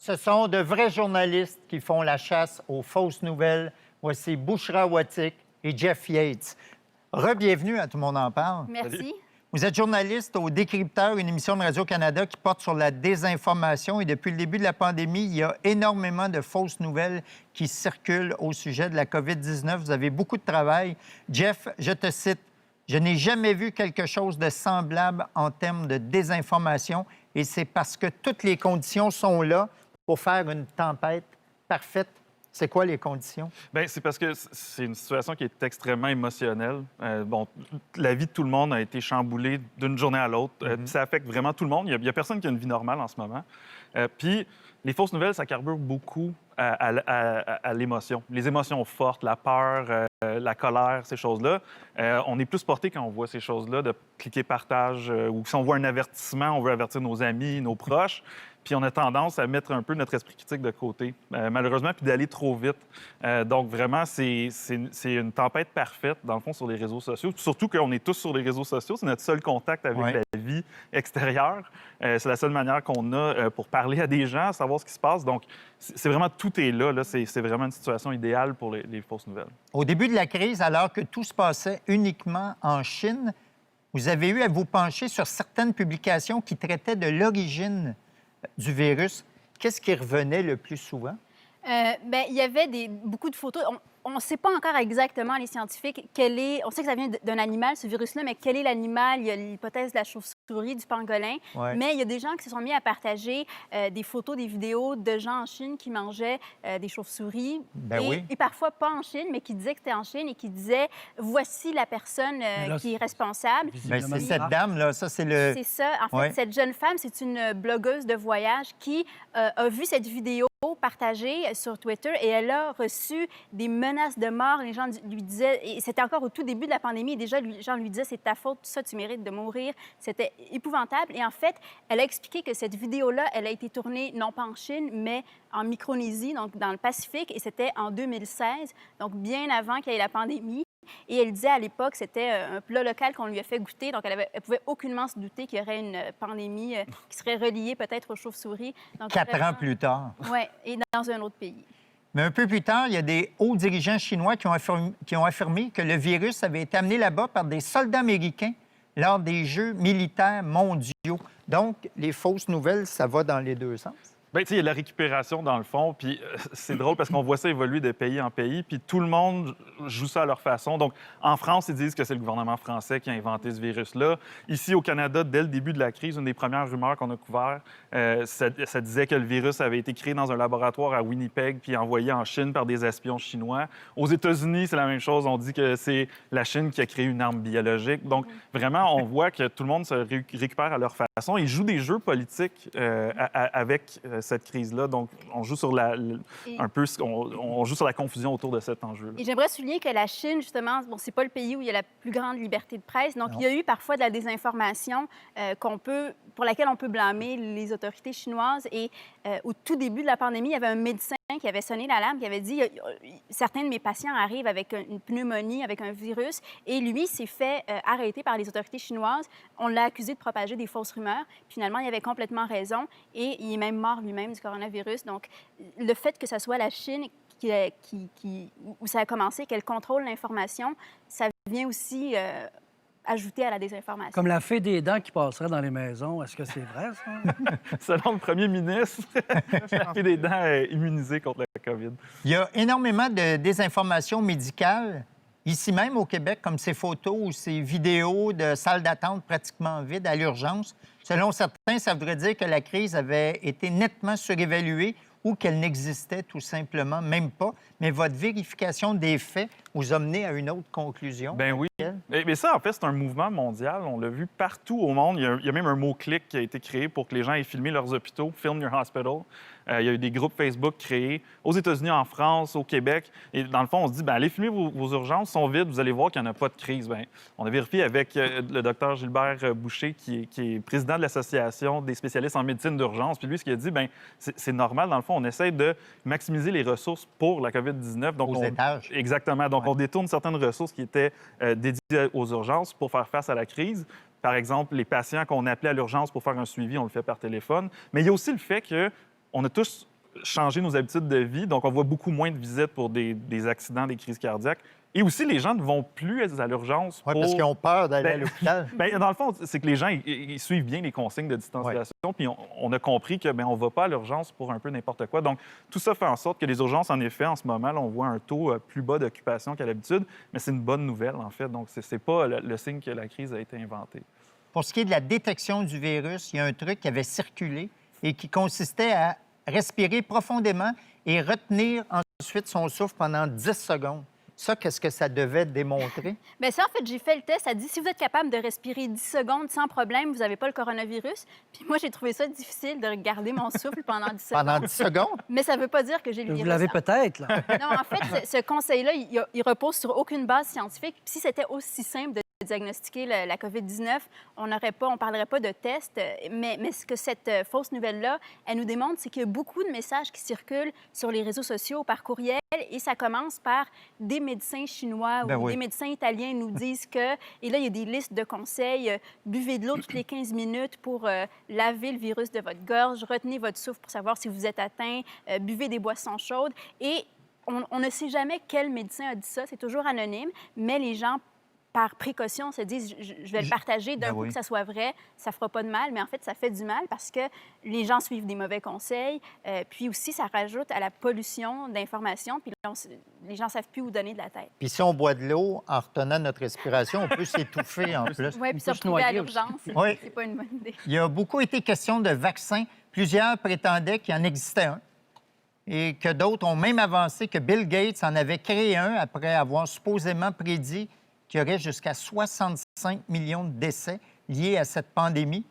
Ce sont de vrais journalistes qui font la chasse aux fausses nouvelles. Voici Bouchra Watik et Jeff Yates. Re-bienvenue à Tout le monde en parle. Merci. Vous êtes journaliste au Décrypteur, une émission de Radio-Canada qui porte sur la désinformation. Et depuis le début de la pandémie, il y a énormément de fausses nouvelles qui circulent au sujet de la COVID-19. Vous avez beaucoup de travail. Jeff, je te cite, « Je n'ai jamais vu quelque chose de semblable en termes de désinformation et c'est parce que toutes les conditions sont là pour faire une tempête parfaite. » C'est quoi les conditions? Bien, c'est parce que c'est une situation qui est extrêmement émotionnelle. La vie de tout le monde a été chamboulée d'une journée à l'autre. Ça affecte vraiment tout le monde. Il y a personne qui a une vie normale en ce moment. Puis les fausses nouvelles, ça carbure beaucoup à l'émotion. Les émotions fortes, la peur, la colère, ces choses-là. On est plus porté quand on voit ces choses-là, de cliquer partage ou si on voit un avertissement, on veut avertir nos amis, nos proches. Puis on a tendance à mettre un peu notre esprit critique de côté, malheureusement, puis d'aller trop vite. Donc vraiment, c'est une tempête parfaite, dans le fond, sur les réseaux sociaux. Surtout qu'on est tous sur les réseaux sociaux. C'est notre seul contact avec la vie extérieure. C'est la seule manière qu'on a pour parler à des gens, savoir ce qui se passe. Donc, c'est vraiment, tout est là. C'est vraiment une situation idéale pour les fausses nouvelles. Au début de la crise, alors que tout se passait uniquement en Chine, vous avez eu à vous pencher sur certaines publications qui traitaient de l'origine du virus. Qu'est-ce qui revenait le plus souvent? Il y avait beaucoup de photos. On ne sait pas encore exactement, les scientifiques, on sait que ça vient d'un animal, ce virus-là, mais quel est l'animal? Il y a l'hypothèse de la chauve-souris, du pangolin. Mais il y a des gens qui se sont mis à partager des photos, des vidéos de gens en Chine qui mangeaient des chauves-souris. Et parfois pas en Chine, mais qui disaient que c'était en Chine et qui disaient « Voici la personne qui est responsable. » C'est cette dame-là, ça, c'est le... C'est ça. En fait, cette jeune femme, c'est une blogueuse de voyage qui a vu cette vidéo partagée sur Twitter et elle a reçu des menaces de mort. Les gens lui disaient, et c'était encore au tout début de la pandémie, et déjà, les gens lui disaient, c'est ta faute, tout ça, tu mérites de mourir. C'était épouvantable. Et en fait, elle a expliqué que cette vidéo-là, elle a été tournée non pas en Chine, mais en Micronésie, donc dans le Pacifique, et c'était en 2016, donc bien avant qu'il y ait la pandémie. Et elle disait à l'époque, c'était un plat local qu'on lui a fait goûter, donc elle pouvait aucunement se douter qu'il y aurait une pandémie qui serait reliée peut-être aux chauves-souris. 4 ans plus tard. Oui, et dans un autre pays. Mais un peu plus tard, il y a des hauts dirigeants chinois qui ont affirmé que le virus avait été amené là-bas par des soldats américains lors des Jeux militaires mondiaux. Donc, les fausses nouvelles, ça va dans les deux sens. Bien, tu sais, il y a la récupération, dans le fond, puis c'est drôle parce qu'on voit ça évoluer de pays en pays, puis tout le monde joue ça à leur façon. Donc, en France, ils disent que c'est le gouvernement français qui a inventé ce virus-là. Ici, au Canada, dès le début de la crise, une des premières rumeurs qu'on a couvertes, ça disait que le virus avait été créé dans un laboratoire à Winnipeg puis envoyé en Chine par des espions chinois. Aux États-Unis, c'est la même chose. On dit que c'est la Chine qui a créé une arme biologique. Donc, vraiment, on voit que tout le monde se récupère à leur façon. Ils jouent des jeux politiques avec cette crise-là. Donc, on joue sur on joue sur la confusion autour de cet enjeu-là. Et j'aimerais souligner que la Chine, justement, bon, c'est pas le pays où il y a la plus grande liberté de presse. Donc, il y a eu parfois de la désinformation pour laquelle on peut blâmer les autorités chinoises. Et au tout début de la pandémie, il y avait un médecin qui avait sonné l'alarme, qui avait dit « Certains de mes patients arrivent avec une pneumonie, avec un virus. » Et lui s'est fait arrêter par les autorités chinoises. On l'a accusé de propager des fausses rumeurs. Finalement, il avait complètement raison. Et il est même mort lui-même du coronavirus. Donc, le fait que ce soit la Chine où ça a commencé, qu'elle contrôle l'information, ça vient aussi ajouter à la désinformation. Comme la fée des dents qui passerait dans les maisons. Est-ce que c'est vrai, ça? Selon le premier ministre, la fée des dents est immunisée contre la COVID. Il y a énormément de désinformation médicale, ici même au Québec, comme ces photos ou ces vidéos de salles d'attente pratiquement vides à l'urgence. Selon certains, ça voudrait dire que la crise avait été nettement surévaluée ou qu'elle n'existait tout simplement même pas. Mais votre vérification des faits vous a mené à une autre conclusion. Ben oui. Mais ça, en fait, c'est un mouvement mondial. On l'a vu partout au monde. Il y a même un mot-clic qui a été créé pour que les gens aient filmé leurs hôpitaux, Film Your Hospital. Il y a eu des groupes Facebook créés aux États-Unis, en France, au Québec. Et dans le fond, on se dit, allez filmer vos urgences, sont vides, vous allez voir qu'il n'y en a pas de crise. Bien, on a vérifié avec le docteur Gilbert Boucher, qui est président de l'Association des spécialistes en médecine d'urgence. Puis lui, ce qu'il a dit, c'est normal, dans le fond, on essaie de maximiser les ressources pour la COVID-19. Donc, aux étages. Exactement. Donc, on détourne certaines ressources qui étaient dédiées aux urgences pour faire face à la crise. Par exemple, les patients qu'on appelait à l'urgence pour faire un suivi, on le fait par téléphone. Mais il y a aussi le fait que on a tous changer nos habitudes de vie. Donc, on voit beaucoup moins de visites pour des accidents, des crises cardiaques. Et aussi, les gens ne vont plus à l'urgence Oui, pour... parce qu'ils ont peur d'aller à Ben, l'hôpital. Dans le fond, c'est que les gens, ils suivent bien les consignes de distanciation. Puis on a compris que on ne va pas à l'urgence pour un peu n'importe quoi. Donc, tout ça fait en sorte que les urgences, en effet, en ce moment, là, on voit un taux plus bas d'occupation qu'à l'habitude. Mais c'est une bonne nouvelle, en fait. Donc, c'est pas le signe que la crise a été inventée. Pour ce qui est de la détection du virus, il y a un truc qui avait circulé et qui consistait à respirer profondément et retenir ensuite son souffle pendant 10 secondes. Ça, qu'est-ce que ça devait démontrer? Bien, ça, en fait, j'ai fait le test. Ça dit si vous êtes capable de respirer 10 secondes sans problème, vous n'avez pas le coronavirus. Puis moi, j'ai trouvé ça difficile de garder mon souffle pendant 10 secondes. Pendant 10 secondes? Mais ça ne veut pas dire que j'ai le Vous virus. l'avez peut-être, là. Non, en fait, ce conseil-là, il repose sur aucune base scientifique. Puis si c'était aussi simple de diagnostiquer la COVID-19, on ne parlerait pas de tests. Mais ce que cette fausse nouvelle-là, elle nous démontre, c'est qu'il y a beaucoup de messages qui circulent sur les réseaux sociaux, par courriel, et ça commence par des médecins chinois ou des médecins italiens nous disent que... Et là, il y a des listes de conseils. Buvez de l'eau toutes les 15 minutes pour laver le virus de votre gorge. Retenez votre souffle pour savoir si vous êtes atteint. Buvez des boissons chaudes. Et on ne sait jamais quel médecin a dit ça. C'est toujours anonyme, mais les gens, par précaution, se disent je vais le partager d'un coup que ça soit vrai, ça fera pas de mal, mais en fait, ça fait du mal parce que les gens suivent des mauvais conseils. Puis aussi, ça rajoute à la pollution d'informations, puis là, les gens ne savent plus où donner de la tête. Puis si on boit de l'eau en retenant notre respiration, on peut s'étouffer en plus. Oui, puis se retrouver à l'urgence, c'est pas une bonne idée. Il y a beaucoup été question de vaccins. Plusieurs prétendaient qu'il y en existait un et que d'autres ont même avancé que Bill Gates en avait créé un après avoir supposément prédit qu'il y aurait jusqu'à 65 millions de décès liés à cette pandémie.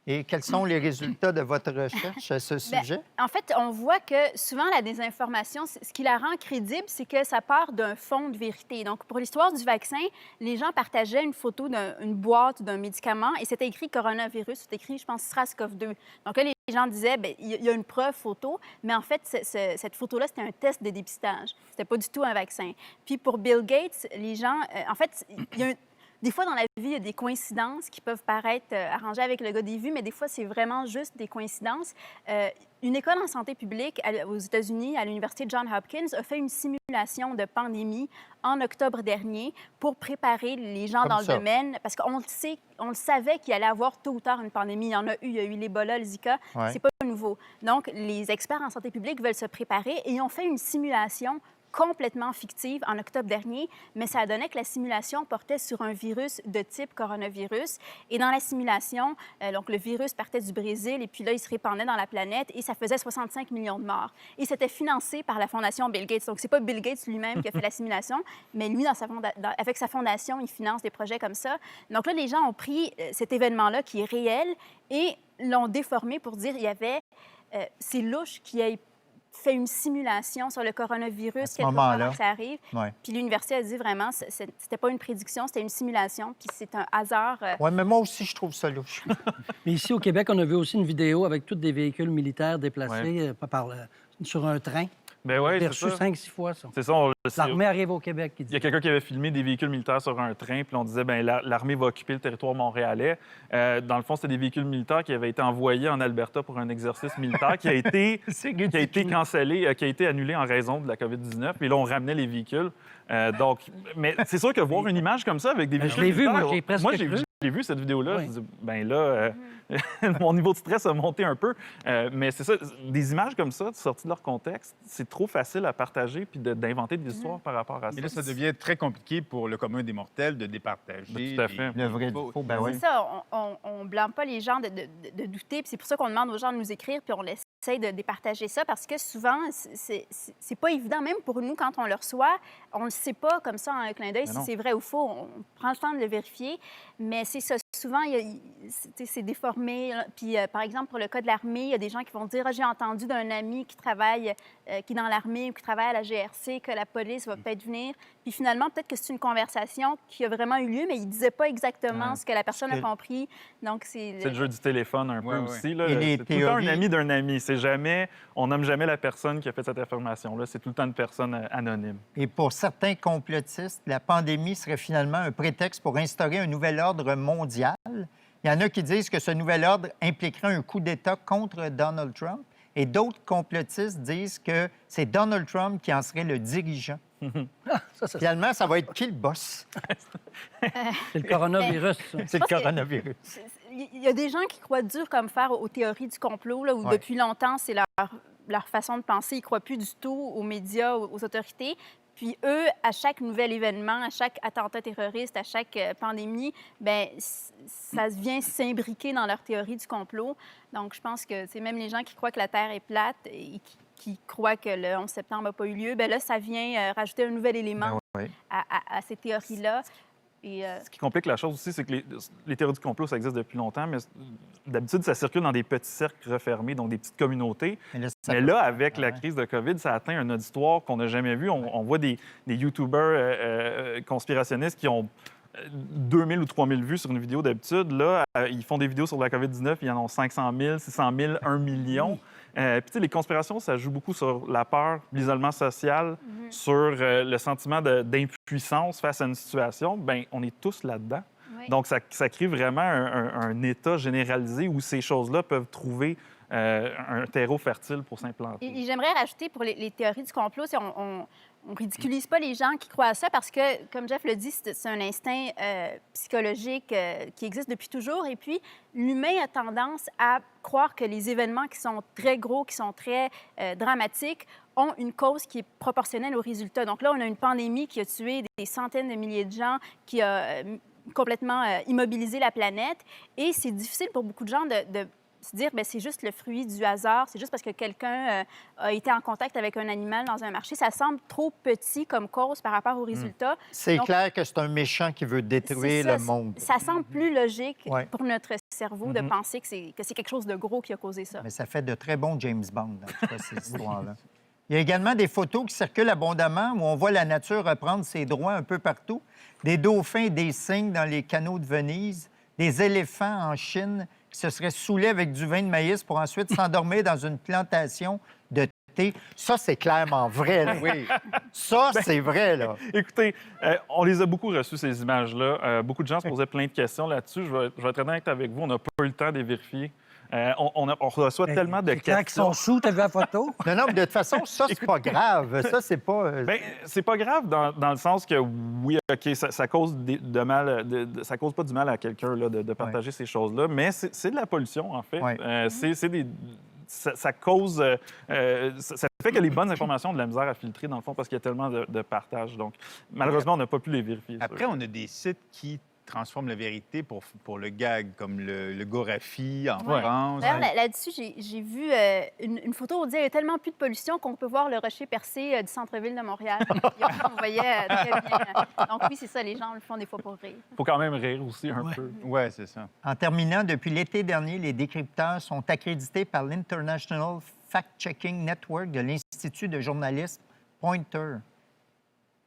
Et quels sont les résultats de votre recherche à ce sujet? En fait, on voit que souvent, la désinformation, ce qui la rend crédible, c'est que ça part d'un fond de vérité. Donc, pour l'histoire du vaccin, les gens partageaient une photo d'une boîte d'un médicament et c'était écrit coronavirus, c'était écrit, je pense, SRAS-CoV-2. Donc là, les gens disaient, bien, il y a une preuve photo, mais en fait, cette photo-là, c'était un test de dépistage. C'était pas du tout un vaccin. Puis pour Bill Gates, les gens, en fait, il y a des fois, dans la vie, il y a des coïncidences qui peuvent paraître arrangées avec le gars des vues, mais des fois, c'est vraiment juste des coïncidences. Une école en santé publique aux États-Unis, à l'Université Johns Hopkins, a fait une simulation de pandémie en octobre dernier pour préparer les gens dans le domaine, parce qu'on le savait qu'il allait avoir tôt ou tard une pandémie. Il y a eu l'Ebola, le Zika, c'est pas nouveau. Donc, les experts en santé publique veulent se préparer et ils ont fait une simulation complètement fictive en octobre dernier, mais ça donnait que la simulation portait sur un virus de type coronavirus. Et dans la simulation, donc le virus partait du Brésil et puis là, il se répandait dans la planète et ça faisait 65 millions de morts. Et c'était financé par la fondation Bill Gates. Donc, c'est pas Bill Gates lui-même qui a fait la simulation, mais lui, avec sa fondation, il finance des projets comme ça. Donc là, les gens ont pris cet événement-là qui est réel et l'ont déformé pour dire il y avait... c'est louche qui ait fait une simulation sur le coronavirus quelques mois avant que ça arrive. Puis l'université a dit vraiment, c'était pas une prédiction, c'était une simulation, puis c'est un hasard. Oui, mais moi aussi, je trouve ça louche. Mais ici, au Québec, on a vu aussi une vidéo avec tous des véhicules militaires déplacés sur un train. Ben oui, J'ai c'est reçu ça. 5-6 fois, ça. C'est ça. L'armée arrive au Québec. Il y a quelqu'un qui avait filmé des véhicules militaires sur un train, puis on disait, bien, l'armée va occuper le territoire montréalais. Dans le fond, c'était des véhicules militaires qui avaient été envoyés en Alberta pour un exercice militaire qui a été cancellé, qui a été annulé en raison de la COVID-19. Puis là, on ramenait les véhicules. Mais c'est sûr que voir une image comme ça avec des véhicules je l'ai vu, militaires... moi, j'ai presque cru. J'ai vu cette vidéo-là. Je me dis, bien là, mon niveau de stress a monté un peu. Mais c'est ça, des images comme ça, sorties de leur contexte, c'est trop facile à partager puis d'inventer des histoires par rapport à ça. Mais là, ça devient très compliqué pour le commun des mortels de départager. Tout à fait. Le vrai du faux, ben oui. C'est ça, on blâme pas les gens de douter, puis c'est pour ça qu'on demande aux gens de nous écrire, puis on essaie de départager ça, parce que souvent, c'est pas évident, même pour nous, quand on le reçoit, on le sait pas comme ça en un clin d'œil si c'est vrai ou faux. On prend le temps de le vérifier, mais c'est ça. Souvent, c'est déformé. Puis, par exemple, pour le cas de l'armée, il y a des gens qui vont dire j'ai entendu d'un ami qui travaille, qui est dans l'armée ou qui travaille à la GRC, que la police va peut-être venir. Puis finalement, peut-être que c'est une conversation qui a vraiment eu lieu, mais il ne disait pas exactement ce que la personne a compris. Donc, c'est le jeu du téléphone un peu aussi. Là, Et c'est tout le temps un ami d'un ami. C'est jamais, on nomme jamais la personne qui a fait cette affirmation-là. C'est tout le temps une personne anonyme. Et pour certains complotistes, la pandémie serait finalement un prétexte pour instaurer un nouvel ordre mondial. Il y en a qui disent que ce nouvel ordre impliquerait un coup d'État contre Donald Trump. Et d'autres complotistes disent que c'est Donald Trump qui en serait le dirigeant. Finalement, ça va être qui le boss? C'est le coronavirus, ça. C'est le pense que- coronavirus. Il y a des gens qui croient dur comme fer aux théories du complot, là, où Ouais. depuis longtemps, c'est leur façon de penser. Ils ne croient plus du tout aux médias, aux autorités. Puis eux, à chaque nouvel événement, à chaque attentat terroriste, à chaque pandémie, ben ça vient s'imbriquer dans leur théorie du complot. Donc, je pense que c'est même les gens qui croient que la Terre est plate et qui croient que le 11 septembre n'a pas eu lieu, ben là, ça vient rajouter un nouvel élément Ben oui. à ces théories-là. Et, Ce qui complique la chose aussi, c'est que les théories du complot, ça existe depuis longtemps, mais d'habitude, ça circule dans des petits cercles refermés, donc des petites communautés. Mais là, avec la crise de COVID, ça atteint un auditoire qu'on n'a jamais vu. On voit des YouTubers conspirationnistes qui ont 2000 ou 3000 vues sur une vidéo d'habitude. Là, ils font des vidéos sur la COVID-19, ils en ont 500 000, 600 000, 1 million. Puis, tu sais, les conspirations, ça joue beaucoup sur la peur, l'isolement social, sur le sentiment d'impuissance face à une situation. Bien, on est tous là-dedans. Oui. Donc, ça crée vraiment un état généralisé où ces choses-là peuvent trouver un terreau fertile pour s'implanter. Et j'aimerais rajouter pour les théories du complot, on ridiculise pas les gens qui croient à ça parce que, comme Jeff le dit, c'est un instinct psychologique qui existe depuis toujours. Et puis, l'humain a tendance à croire que les événements qui sont très gros, qui sont très dramatiques, ont une cause qui est proportionnelle au résultat. Donc là, on a une pandémie qui a tué des centaines de milliers de gens, qui a complètement immobilisé la planète. Et c'est difficile pour beaucoup de gens de se dire, bien, c'est juste le fruit du hasard, c'est juste parce que quelqu'un a été en contact avec un animal dans un marché. Ça semble trop petit comme cause par rapport au résultat. C'est Donc, clair que c'est un méchant qui veut détruire c'est ça, le monde. Ça semble plus logique Ouais. pour notre cerveau de penser que c'est quelque chose de gros qui a causé ça. Mais ça fait de très bons James Bond, en tout cas, ces histoires-là. Il y a également des photos qui circulent abondamment où on voit la nature reprendre ses droits un peu partout. Des dauphins et des cygnes dans les canaux de Venise, des éléphants en Chine qui se seraient saoulés avec du vin de maïs pour ensuite s'endormir dans une plantation de thé. Ça, c'est clairement vrai, là. Oui. Ça, c'est vrai, là. Écoutez, on les a beaucoup reçues, ces images-là. Beaucoup de gens se posaient plein de questions là-dessus. Je vais être très honnête avec vous, on n'a pas eu le temps de les vérifier. On reçoit tellement de C'est clair qu'ils questions. sont sous, t'as vu la photo? Non, non, mais de toute façon, ça, c'est pas grave. Ça, c'est pas... Bien, c'est pas grave dans le sens que, oui, OK, ça cause de mal, ça cause pas du mal à quelqu'un là, de partager ces choses-là, mais c'est de la pollution, en fait. Ouais. Ça cause... ça fait que les bonnes informations ont de la misère à filtrer, dans le fond, parce qu'il y a tellement de partage. Donc, malheureusement, on n'a pas pu les vérifier. Après, on a des sites qui transforment la vérité pour le gag, comme le Gorafi en France. D'ailleurs, là-dessus, j'ai vu une photo où on dit qu'il y a tellement plus de pollution qu'on peut voir le rocher percé du centre-ville de Montréal. On voyait très bien. Donc oui, c'est ça, les gens le font des fois pour rire. Il faut quand même rire aussi un peu. Oui, c'est ça. En terminant, depuis l'été dernier, les décrypteurs sont accrédités par l'International Fact-Checking Network de l'Institut de journalisme Poynter.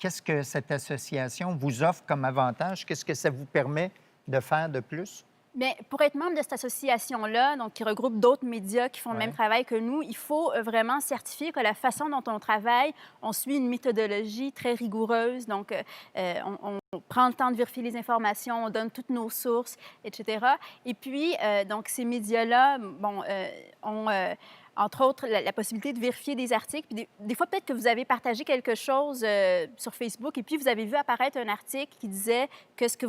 Qu'est-ce que cette association vous offre comme avantage? Qu'est-ce que ça vous permet de faire de plus? Bien, pour être membre de cette association-là, donc qui regroupe d'autres médias qui font le même travail que nous, il faut vraiment certifier que la façon dont on travaille, on suit une méthodologie très rigoureuse. Donc, on prend le temps de vérifier les informations, on donne toutes nos sources, etc. Et puis, donc, ces médias-là, bon, ont entre autres, la possibilité de vérifier des articles. Puis des fois, peut-être que vous avez partagé quelque chose sur Facebook et puis vous avez vu apparaître un article qui disait que ce que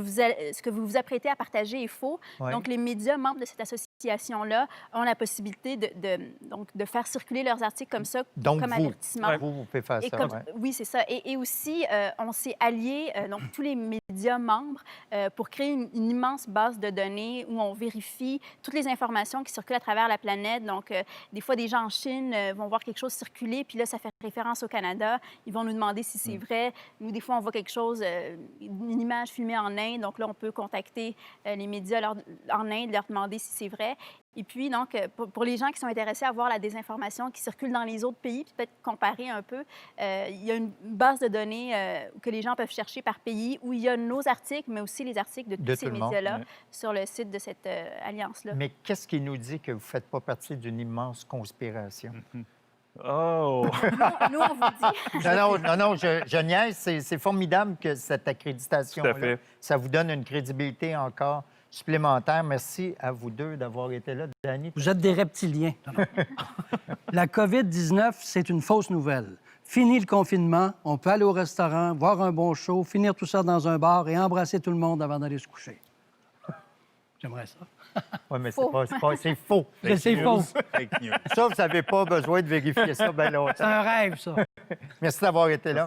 vous vous apprêtez à partager est faux. Ouais. Donc, les médias membres de cette association-là ont la possibilité de faire circuler leurs articles comme ça, Donc, comme vous, avertissement. vous pouvez faire Et ça. comme- ouais. Oui, c'est ça. Et aussi, on s'est alliés, donc tous les médias membres, pour créer une immense base de données où on vérifie toutes les informations qui circulent à travers la planète. Donc, des fois, des gens en Chine vont voir quelque chose circuler, puis là, ça fait référence au Canada. Ils vont nous demander si c'est vrai. Nous, des fois, on voit quelque chose, une image filmée en Inde. Donc là, on peut contacter les médias en Inde, leur demander si c'est vrai. Et puis, donc, pour les gens qui sont intéressés à voir la désinformation qui circule dans les autres pays, puis peut-être comparer un peu, il y a une base de données que les gens peuvent chercher par pays où il y a nos articles, mais aussi les articles de tous ces tout le monde, médias-là ouais. sur le site de cette alliance-là. Mais qu'est-ce qui nous dit que vous ne faites pas partie d'une immense conspiration? Oh! Nous, on vous dit. Non, je niaise. C'est formidable que cette Tout à accréditation-là, fait. ça vous donne une crédibilité encore supplémentaires. Merci à vous deux d'avoir été là. Dany, Vous êtes des reptiliens. La COVID-19, c'est une fausse nouvelle. Fini le confinement, on peut aller au restaurant, voir un bon show, finir tout ça dans un bar et embrasser tout le monde avant d'aller se coucher. J'aimerais ça. oui, mais Faux. c'est faux. Mais c'est faux. Fake news. Ça, vous n'avez pas besoin de vérifier ça bien C'est longtemps. un rêve, ça. Merci d'avoir été là.